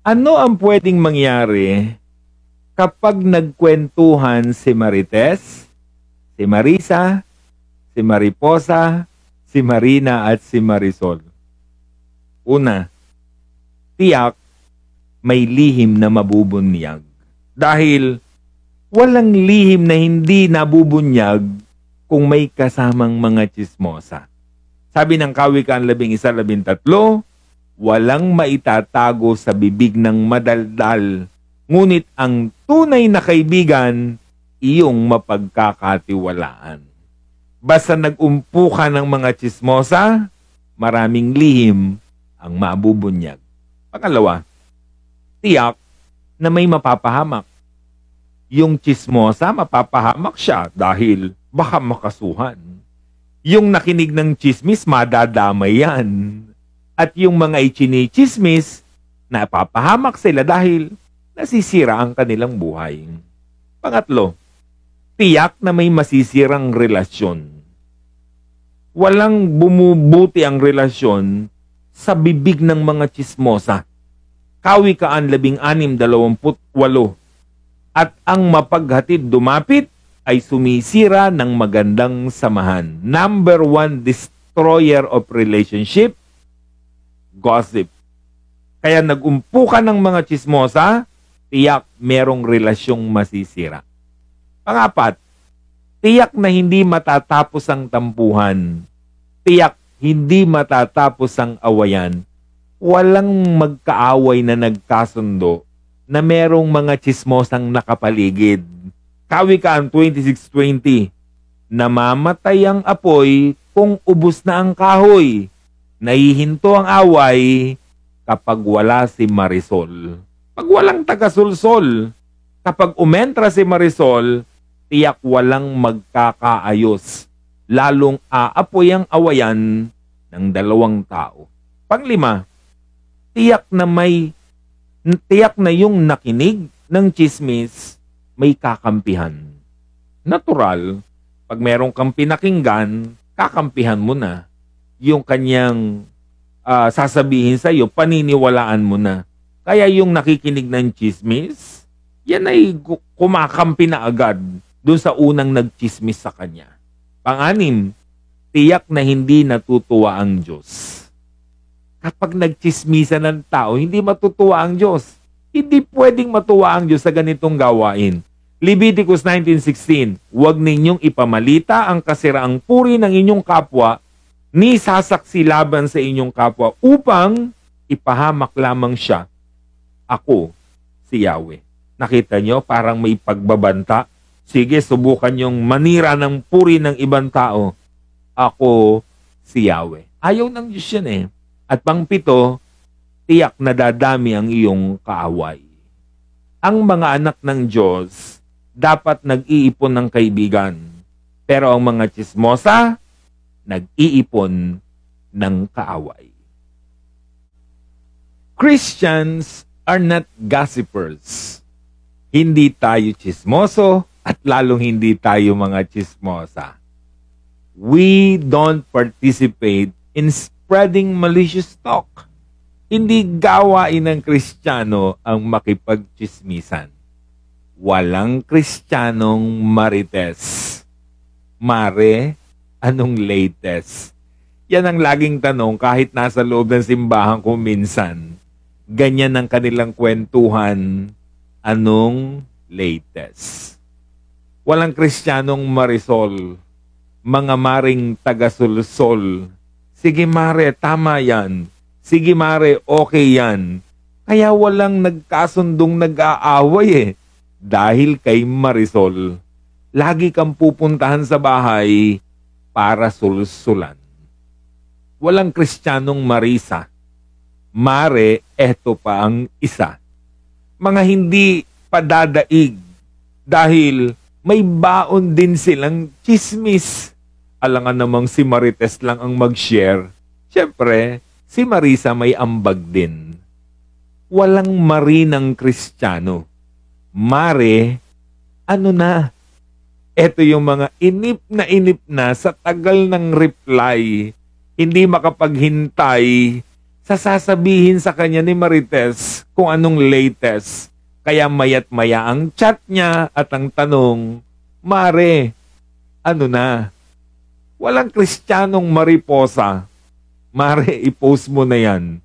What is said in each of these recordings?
Ano ang pwedeng mangyari kapag nagkwentuhan si Marites, si Marisa, si Mariposa, si Marina at si Marisol? Una, tiyak may lihim na mabubunyag. Dahil walang lihim na hindi nabubunyag kung may kasamang mga tsismosa. Sabi ng Kawikaan 11:13, walang maitatago sa bibig ng madaldal, ngunit ang tunay na kaibigan, iyong mapagkakatiwalaan. Basta nag-umpu ka ng mga tsismosa, maraming lihim ang mabubunyag. Pangalawa, tiyak na may mapapahamak. Yung tsismosa, mapapahamak siya dahil baka makasuhan. Yung nakinig ng tsismis, madadamay yan. At yung mga ichini-tsismis, napapahamak sila dahil nasisira ang kanilang buhay. Pangatlo, tiyak na may masisirang relasyon. Walang bumubuti ang relasyon sa bibig ng mga tsismosa. Kawikaan 16:28. At ang mapaghatid dumapit ay sumisira ng magandang samahan. Number 1 destroyer of relationship, gossip. Kaya nag-umpu ka ng mga tsismosa, tiyak merong relasyong masisira. Pangapat, tiyak na hindi matatapos ang tampuhan. Tiyak hindi matatapos ang awayan. Walang magkaaway na nagkasundo na merong mga tsismosang nakapaligid. Kawikaan 26:20, namamatay ang apoy kung ubos na ang kahoy. Nahihinto ang away kapag wala si Marisol. Pag walang taga-sulsol, kapag umentra si Marisol, tiyak walang magkakaayos. Lalong aapoy ang awayan ng dalawang tao. Panglima, tiyak na yung nakinig ng tsismis may kakampihan. Natural, pag merong kang pinakinggan, kakampihan mo na. Yung kanyang sasabihin sa'yo, paniniwalaan mo na. Kaya yung nakikinig ng tsismis, yan ay kumakampi na agad dun sa unang nagtsismis sa kanya. Pang-anim, tiyak na hindi natutuwa ang Diyos. Kapag nagtsismisan ng tao, hindi matutuwa ang Diyos. Hindi pwedeng matuwa ang Diyos sa ganitong gawain. Leviticus 19:16, huwag ninyong ipamalita ang kasiraang puri ng inyong kapwa, ni sasaksi laban sa inyong kapwa, upang ipahamak lamang siya. Ako, si Yahweh. Nakita nyo, parang may pagbabanta. Sige, subukan nyong manira ng puri ng ibang tao. Ako, si Yahweh. Ayaw ng Diyos yan eh. At pang-7, tiyak na dadami ang iyong kaaway. Ang mga anak ng Diyos dapat nag-iipon ng kaibigan. Pero ang mga tsismosa, nag-iipon ng kaaway. Christians are not gossipers. Hindi tayo tsismoso at lalong hindi tayo mga tsismosa. We don't participate in spreading malicious talk. Hindi gawain ng Kristiyano ang makipagtsismisan. Walang Kristiyanong marites. Mare, anong latest? Yan ang laging tanong kahit nasa loob ng simbahan ko minsan. Ganyan ang kanilang kwentuhan. Anong latest? Walang Kristiyanong marisol. Mga maring taga-sulsol. Sige mare, tama yan. Sige mare, okay yan. Kaya walang nagkasundong nag-aaway eh. Dahil kay Marisol. Lagi kang pupuntahan sa bahay para sulsulan. Walang Kristiyanong Marisa. Mare, eto pa ang isa. Mga hindi padadaig dahil may baon din silang tsismis. Alangan namang si Marites lang ang mag-share. Siyempre, si Marisa may ambag din. Walang marinang Kristiyano. Mare, ano na? Ito yung mga inip na sa tagal ng reply. Hindi makapaghintay sasabihin sa kanya ni Marites kung anong latest. Kaya maya't maya ang chat niya at ang tanong, Mare, ano na? Walang Kristiyanong mariposa. Mare, i-post mo na yan.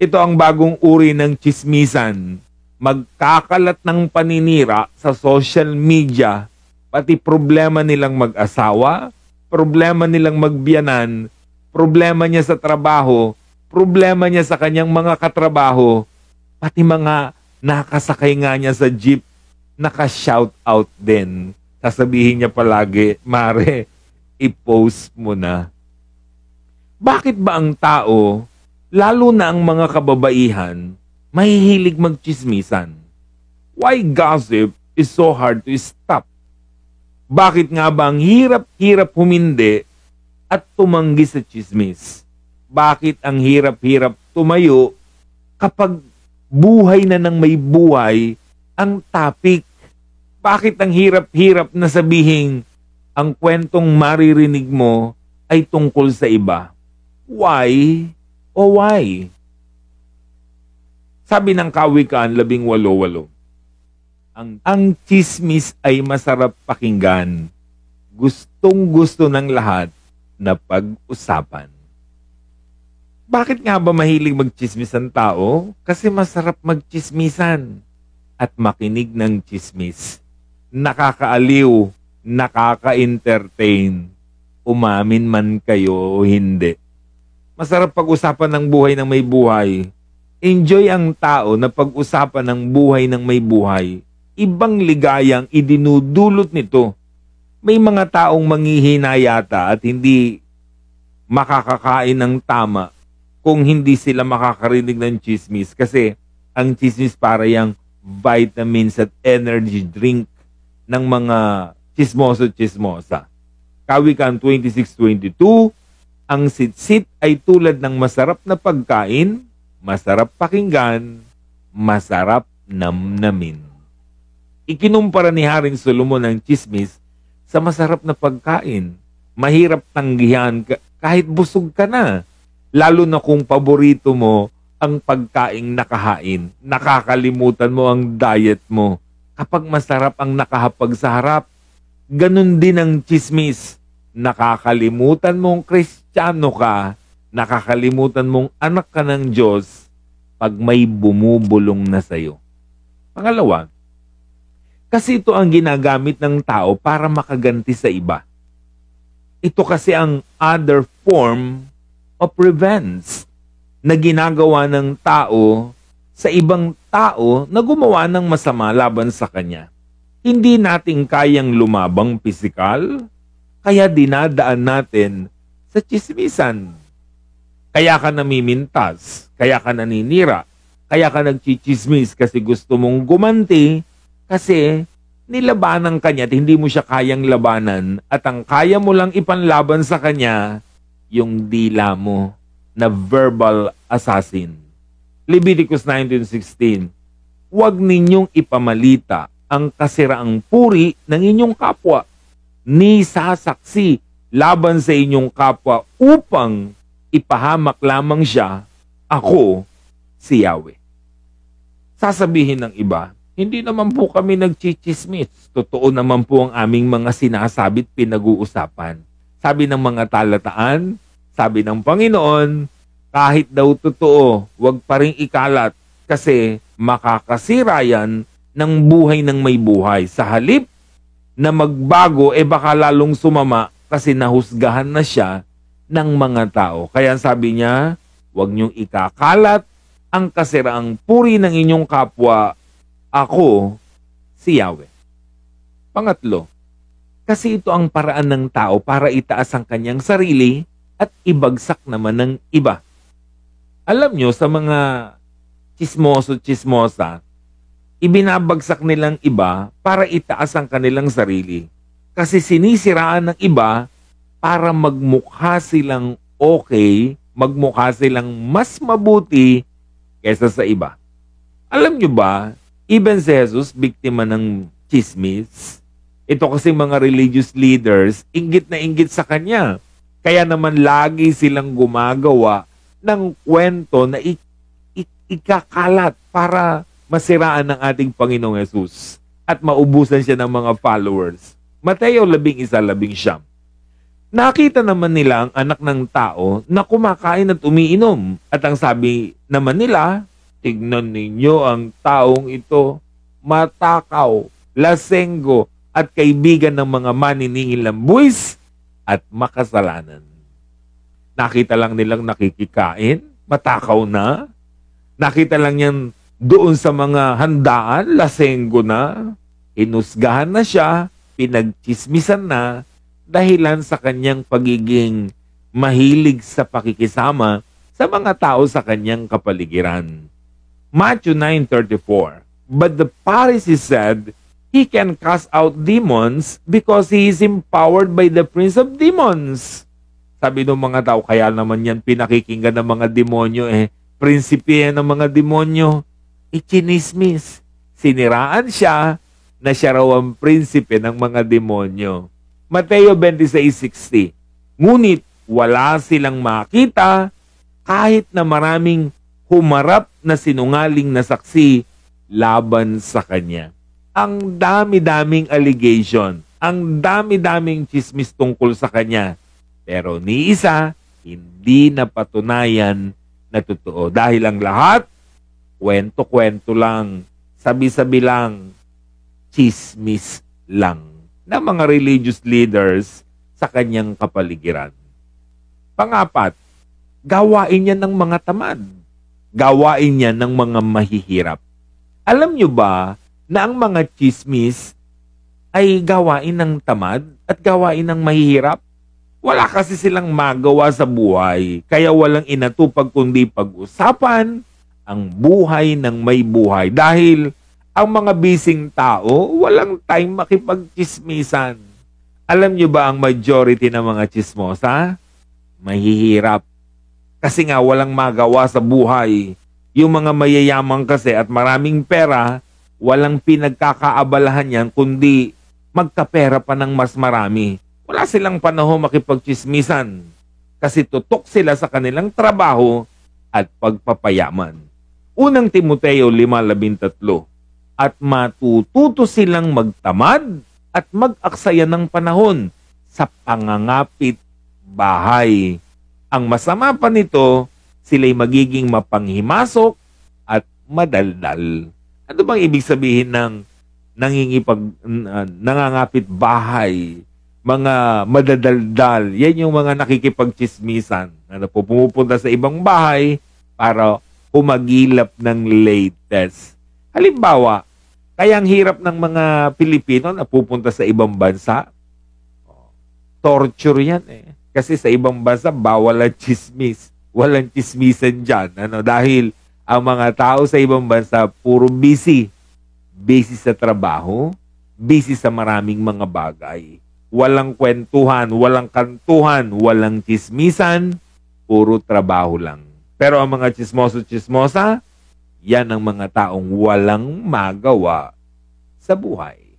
Ito ang bagong uri ng tsismisan. Magkakalat ng paninira sa social media, pati problema nilang mag-asawa, problema nilang magbiyanan, problema niya sa trabaho, problema niya sa kanyang mga katrabaho, pati mga nakasakay nga niya sa jeep, naka-shout out din. Sasabihin niya palagi, Mare, i-post mo na. Bakit ba ang tao, lalo na ang mga kababaihan, mahihilig magchismisan? Why gossip is so hard to stop? Bakit nga ba ang hirap-hirap humindi at tumanggi sa chismis? Bakit ang hirap-hirap tumayo kapag buhay na ng may buhay ang topic? Bakit ang hirap-hirap na sabihin ang kwentong maririnig mo ay tungkol sa iba? Why o why? Sabi ng Kawikaan 18:8, ang chismis ay masarap pakinggan. Gustong-gusto ng lahat na pag-usapan. Bakit nga ba mahilig magchismis ang tao? Kasi masarap magchismisan at makinig ng chismis. Nakakaaliw, nakaka-entertain. Umamin man kayo o hindi. Masarap pag-usapan ng buhay ng may buhay. Enjoy ang tao na pag-usapan ng buhay ng may buhay. Ibang ligayang idinudulot nito. May mga taong manghihina yata at hindi makakakain ng tama kung hindi sila makakarinig ng chismis, kasi ang chismis para yung vitamins at energy drink ng mga chismoso-chismosa. Kawikaan 26:22, ang sitsit ay tulad ng masarap na pagkain, masarap pakinggan, masarap namnamin. Ikinumpara ni Haring Solomon ang chismis sa masarap na pagkain. Mahirap tanggihan kahit busog ka na. Lalo na kung paborito mo ang pagkaing nakahain. Nakakalimutan mo ang diet mo. Kapag masarap ang nakahapag sa harap, ganun din ang chismis. Nakakalimutan mong Kristiyano ka, nakakalimutan mong anak ka ng Diyos pag may bumubulong na sayo. Pangalawa, kasi ito ang ginagamit ng tao para makaganti sa iba. Ito kasi ang other form of revenge na ginagawa ng tao sa ibang tao na gumawa ng masama laban sa kanya. Hindi natin kayang lumabang pisikal, kaya dinadaan natin sa chismisan. Kaya ka namimintas, kaya ka naninira, kaya ka nagchichismis kasi gusto mong gumanti, kasi nilabanan ka niya at hindi mo siya kayang labanan, at ang kaya mo lang ipanlaban sa kanya, yung dila mo na verbal assassin. Leviticus 19:16, huwag ninyong ipamalita ang kasiraang puri ng inyong kapwa, ni sasaksi laban sa inyong kapwa upang ipahamak lamang siya, ako, si Yahweh. Sasabihin ng iba, hindi naman po kami nagchichismis. Totoo naman po ang aming mga sinasabit pinag-uusapan. Sabi ng mga talataan, sabi ng Panginoon, kahit daw totoo, huwag pa rin ikalat kasi makakasira yan ng buhay ng may buhay. Sa halip na magbago, baka lalong sumama kasi nahusgahan na siya ng mga tao. Kaya sabi niya, huwag niyong ikakalat ang kasiraang puri ng inyong kapwa, ako, si Yahweh. Pangatlo, kasi ito ang paraan ng tao para itaas ang kanyang sarili at ibagsak naman ng iba. Alam nyo, sa mga chismoso-chismosa, ibinabagsak nilang iba para itaas ang kanilang sarili. Kasi sinisiraan ng iba para magmukha silang okay, magmukha silang mas mabuti kaysa sa iba. Alam nyo ba, even si Jesus, biktima ng chismis. Ito kasi mga religious leaders, inggit na inggit sa kanya. Kaya naman lagi silang gumagawa ng kwento na ikakalat para masiraan ng ating Panginoong Hesus at maubusan siya ng mga followers. Mateo 11:19. Nakita naman nila ang anak ng tao na kumakain at umiinom. At ang sabi naman nila, tignan ninyo ang taong ito, matakaw, lasenggo, at kaibigan ng mga maniningil ng buwis at makasalanan. Nakita lang nilang nakikikain, matakaw na. Nakita lang yan doon sa mga handaan, lasenggo na. Hinusgahan na siya, pinagchismisan na, dahilan sa kanyang pagiging mahilig sa pakikisama sa mga tao sa kanyang kapaligiran. Matthew 9:34. But the Pharisees said, he can cast out demons because he is empowered by the prince of demons. Sabi ng mga tao, kaya naman yan pinakikinggan ng mga demonyo, prinsipe ng mga demonyo. Ichinismis. Siniraan siya na siya raw ang prinsipe ng mga demonyo. Mateo 26:60. Ngunit wala silang makita kahit na maraming humarap na sinungaling na saksi laban sa kanya. Ang dami-daming allegation, ang dami-daming chismis tungkol sa kanya. Pero ni isa, hindi napatunayan na totoo. Dahil ang lahat, kwento-kwento lang, sabi-sabi lang, chismis lang ng mga religious leaders sa kanyang kapaligiran. Pangapat, gawain niya ng mga tamad. Gawain niya ng mga mahihirap. Alam niyo ba na ang mga chismis ay gawain ng tamad at gawain ng mahihirap? Wala kasi silang magawa sa buhay, kaya walang inatupag kundi pag-usapan ang buhay ng may buhay. Dahil ang mga bising tao, walang time makipagchismisan. Alam niyo ba ang majority ng mga chismosa? Mahihirap. Kasi nga walang magawa sa buhay. Yung mga mayayaman kasi at maraming pera, walang pinagkakaabalahan yan kundi magkapera pa ng mas marami. Wala silang panahon makipagchismisan kasi tutok sila sa kanilang trabaho at pagpapayaman. Unang Timoteo 5:13. At matututo silang magtamad at mag-aksaya ng panahon sa pangangapit bahay. Ang masama pa nito, sila'y magiging mapanghimasok at madaldal. Ano bang ibig sabihin ng nangangapit bahay? Mga madadaldal. Yan yung mga nakikipagchismisan. Pumupunta sa ibang bahay para humagilap ng latest. Halimbawa, kaya ang hirap ng mga Pilipino na pupunta sa ibang bansa, torture yan Kasi sa ibang bansa, bawal ang chismis. Walang chismisan dyan. Dahil ang mga tao sa ibang bansa, puro busy. Busy sa trabaho, busy sa maraming mga bagay. Walang kwentuhan, walang kantuhan, walang chismisan, puro trabaho lang. Pero ang mga chismoso-chismosa, yan ang mga taong walang magawa sa buhay.